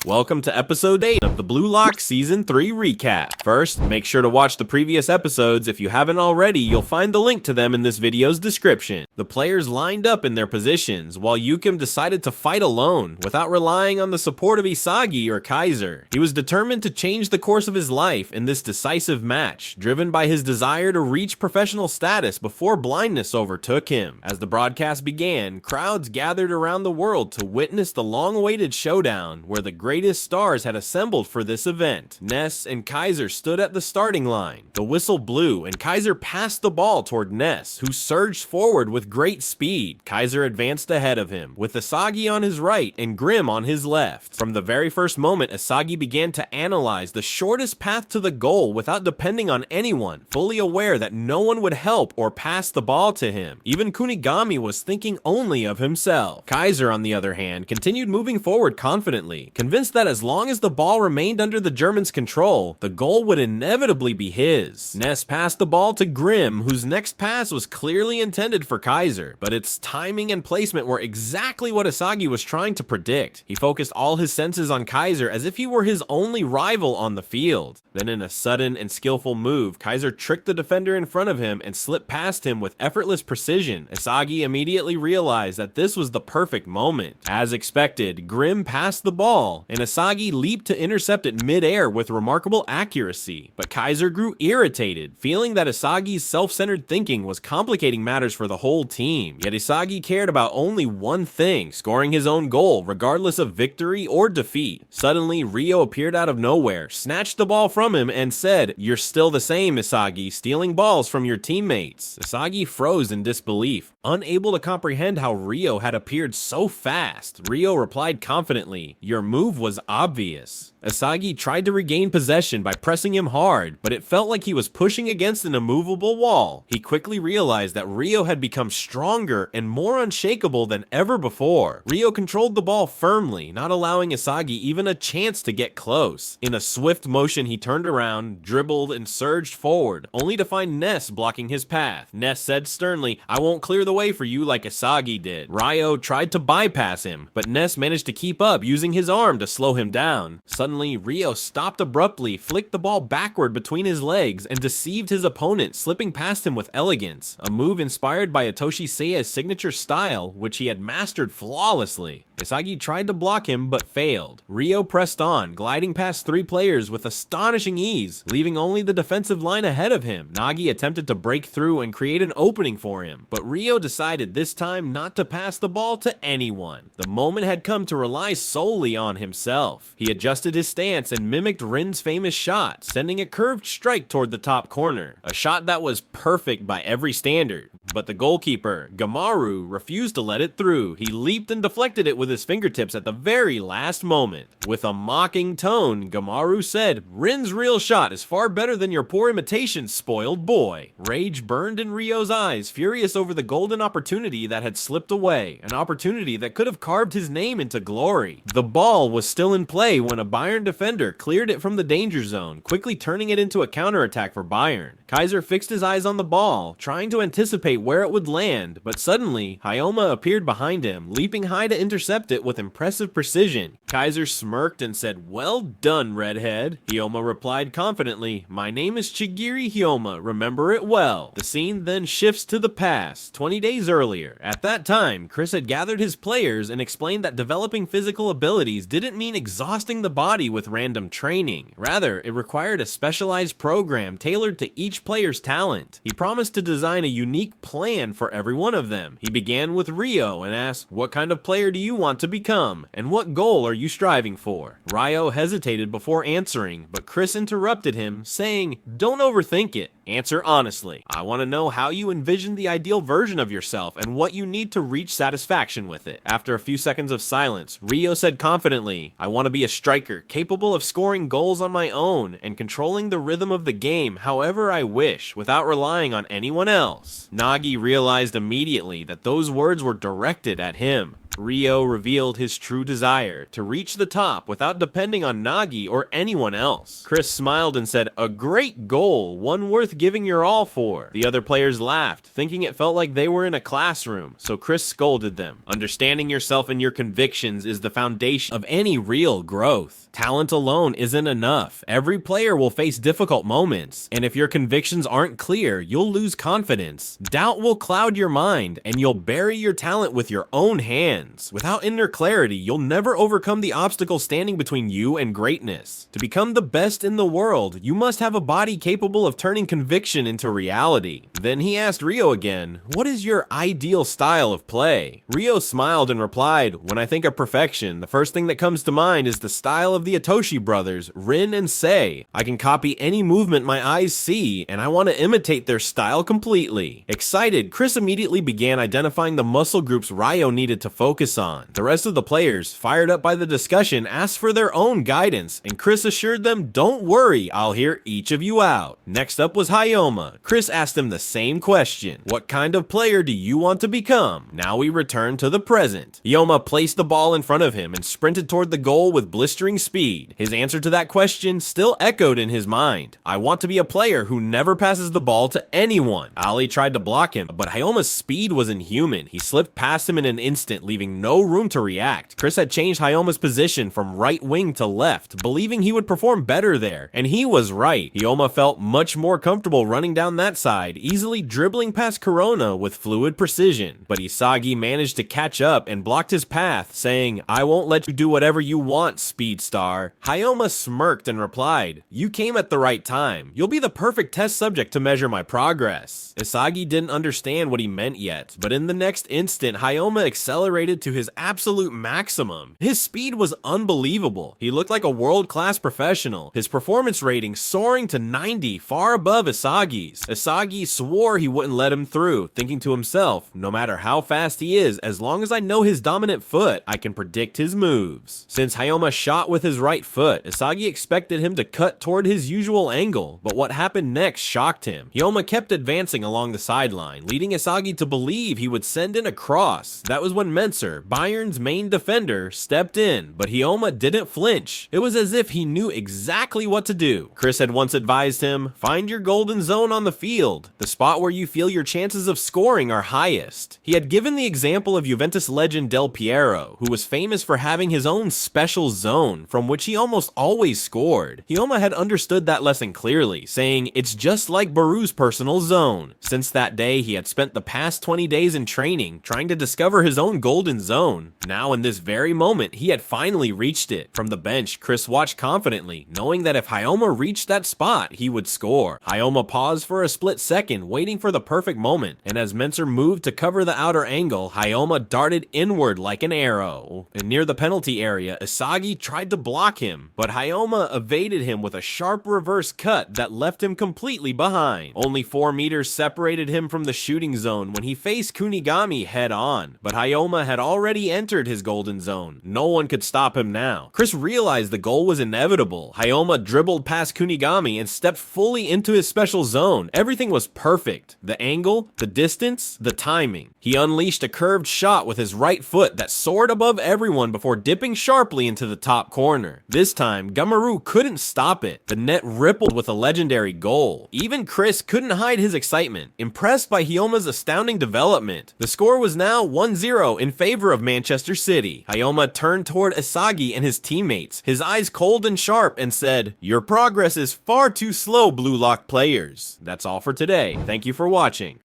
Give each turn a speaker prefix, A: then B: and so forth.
A: Welcome to episode 8 of the Blue Lock Season 3 recap. First, make sure to watch the previous episodes. If you haven't already, you'll find the link to them in this video's description. The players lined up in their positions, while Yukim decided to fight alone, without relying on the support of Isagi or Kaiser. He was determined to change the course of his life in this decisive match, driven by his desire to reach professional status before blindness overtook him. As the broadcast began, crowds gathered around the world to witness the long-awaited showdown, where the greatest stars had assembled for this event. Ness and Kaiser stood at the starting line. The whistle blew, and Kaiser passed the ball toward Ness, who surged forward with great speed. Kaiser advanced ahead of him, with Isagi on his right and Grim on his left. From the very first moment, Isagi began to analyze the shortest path to the goal without depending on anyone, fully aware that no one would help or pass the ball to him. Even Kunigami was thinking only of himself. Kaiser, on the other hand, continued moving forward confidently, convinced that as long as the ball remained under the Germans' control, the goal would inevitably be his. Ness passed the ball to Grim, whose next pass was clearly intended for Kaiser, but its timing and placement were exactly what Isagi was trying to predict. He focused all his senses on Kaiser as if he were his only rival on the field. Then in a sudden and skillful move, Kaiser tricked the defender in front of him and slipped past him with effortless precision. Isagi immediately realized that this was the perfect moment. As expected, Grim passed the ball, and Isagi leaped to intercept it mid-air with remarkable accuracy. But Kaiser grew irritated, feeling that Isagi's self-centered thinking was complicating matters for the whole team. Yet Isagi cared about only one thing, scoring his own goal, regardless of victory or defeat. Suddenly, Ryo appeared out of nowhere, snatched the ball from him, and said, "You're still the same, Isagi, stealing balls from your teammates." Isagi froze in disbelief, unable to comprehend how Ryo had appeared so fast. Ryo replied confidently, "Your move was obvious." Isagi tried to regain possession by pressing him hard, but it felt like he was pushing against an immovable wall. He quickly realized that Ryo had become stronger and more unshakable than ever before. Ryo controlled the ball firmly, not allowing Isagi even a chance to get close. In a swift motion, he turned around, dribbled, and surged forward, only to find Ness blocking his path. Ness said sternly, "I won't clear the way for you like Isagi did." Ryo tried to bypass him, but Ness managed to keep up, using his arm to slow him down. Suddenly, Ryo stopped abruptly, flicked the ball backward between his legs, and deceived his opponent, slipping past him with elegance, a move inspired by Itoshi Seiya's signature style, which he had mastered flawlessly. Isagi tried to block him, but failed. Ryo pressed on, gliding past 3 players with astonishing ease, leaving only the defensive line ahead of him. Nagi attempted to break through and create an opening for him, but Ryo decided this time not to pass the ball to anyone. The moment had come to rely solely on himself. He adjusted his stance and mimicked Rin's famous shot, sending a curved strike toward the top corner. A shot that was perfect by every standard. But the goalkeeper, Gamaru, refused to let it through. He leaped and deflected it with his fingertips at the very last moment. With a mocking tone, Gamaru said, "Rin's real shot is far better than your poor imitation, spoiled boy." Rage burned in Ryo's eyes, furious over the golden opportunity that had slipped away, an opportunity that could have carved his name into glory. The ball was still in play when a Bayern defender cleared it from the danger zone, quickly turning it into a counterattack for Bayern. Kaiser fixed his eyes on the ball, trying to anticipate where it would land, but suddenly, Hyoma appeared behind him, leaping high to intercept it with impressive precision. Kaiser smirked and said, "Well done, redhead." Hyoma replied confidently, "My name is Chigiri Hyoma, remember it well." The scene then shifts to the past, 20 days earlier. At that time, Chris had gathered his players and explained that developing physical abilities didn't mean exhausting the body with random training. Rather, it required a specialized program tailored to each player's talent. He promised to design a unique plan for every one of them. He began with Ryo and asked, "What kind of player do you want to become? And what goal are you striving for?" Ryo hesitated before answering, but Chris interrupted him, saying, "Don't overthink it. Answer honestly. I want to know how you envision the ideal version of yourself and what you need to reach satisfaction with it." After a few seconds of silence, Ryo said confidently, "I want to be a striker, capable of scoring goals on my own and controlling the rhythm of the game however I wish, without relying on anyone else." Nagi realized immediately that those words were directed at him. Ryo revealed his true desire, to reach the top without depending on Nagi or anyone else. Chris smiled and said, "A great goal, one worth giving your all for." The other players laughed, thinking it felt like they were in a classroom, so Chris scolded them. Understanding yourself and your convictions is the foundation of any real growth. Talent alone isn't enough. Every player will face difficult moments, and if your convictions aren't clear, you'll lose confidence. Doubt will cloud your mind, and you'll bury your talent with your own hands. Without inner clarity, you'll never overcome the obstacle standing between you and greatness. To become the best in the world, you must have a body capable of turning conviction into reality. Then he asked Ryo again, "What is your ideal style of play?" Ryo smiled and replied, "When I think of perfection, the first thing that comes to mind is the style of the Itoshi brothers, Rin and Sei. I can copy any movement my eyes see, and I want to imitate their style completely." Excited, Chris immediately began identifying the muscle groups Ryo needed to focus on. The rest of the players, fired up by the discussion, asked for their own guidance, and Chris assured them, "Don't worry, I'll hear each of you out." Next up was Hyoma. Chris asked him the same question. "What kind of player do you want to become?" Now we return to the present. Hyoma placed the ball in front of him and sprinted toward the goal with blistering speed. His answer to that question still echoed in his mind. "I want to be a player who never passes the ball to anyone." Ali tried to block him, but Hyoma's speed was inhuman. He slipped past him in an instant, leaving no room to react. Chris had changed Hyoma's position from right wing to left, believing he would perform better there, and he was right. Hyoma felt much more comfortable running down that side, easily dribbling past Corona with fluid precision. But Isagi managed to catch up and blocked his path, saying, "I won't let you do whatever you want, Speed Star." Hyoma smirked and replied, "You came at the right time. You'll be the perfect test subject to measure my progress." Isagi didn't understand what he meant yet, but in the next instant, Hyoma accelerated to his absolute maximum. His speed was unbelievable. He looked like a world-class professional, his performance rating soaring to 90, far above Isagi's. Isagi swore he wouldn't let him through, thinking to himself, "No matter how fast he is, as long as I know his dominant foot, I can predict his moves." Since Hyoma shot with his right foot, Isagi expected him to cut toward his usual angle, but what happened next shocked him. Hyoma kept advancing along the sideline, leading Isagi to believe he would send in a cross. That was when Menser, Bayern's main defender, stepped in, but Hyoma didn't flinch. It was as if he knew exactly what to do. Chris had once advised him, "Find your golden zone on the field, the spot where you feel your chances of scoring are highest." He had given the example of Juventus legend Del Piero, who was famous for having his own special zone, from which he almost always scored. Hyoma had understood that lesson clearly, saying, "It's just like Baru's personal zone." Since that day, he had spent the past 20 days in training, trying to discover his own golden zone. Now, in this very moment, he had finally reached it. From the bench, Chris watched confidently, knowing that if Hyoma reached that spot, he would score. Hyoma paused for a split second, waiting for the perfect moment, and as Menser moved to cover the outer angle, Hyoma darted inward like an arrow. And near the penalty area, Isagi tried to block him, but Hyoma evaded him with a sharp reverse cut that left him completely behind. Only 4 meters separated him from the shooting zone when he faced Kunigami head on, but Hyoma had already entered his golden zone. No one could stop him now. Chris realized the goal was inevitable. Hyoma dribbled past Kunigami and stepped fully into his special zone. Everything was perfect. The angle, the distance, the timing. He unleashed a curved shot with his right foot that soared above everyone before dipping sharply into the top corner. This time, Gamaru couldn't stop it. The net rippled with a legendary goal. Even Chris couldn't hide his excitement, impressed by Hyoma's astounding development. The score was now 1-0 in favor of Manchester City. Hyoma turned toward Isagi and his teammates, his eyes cold and sharp, and said, "Your progress is far too slow, Blue Lock players." That's all for today. Thank you for watching.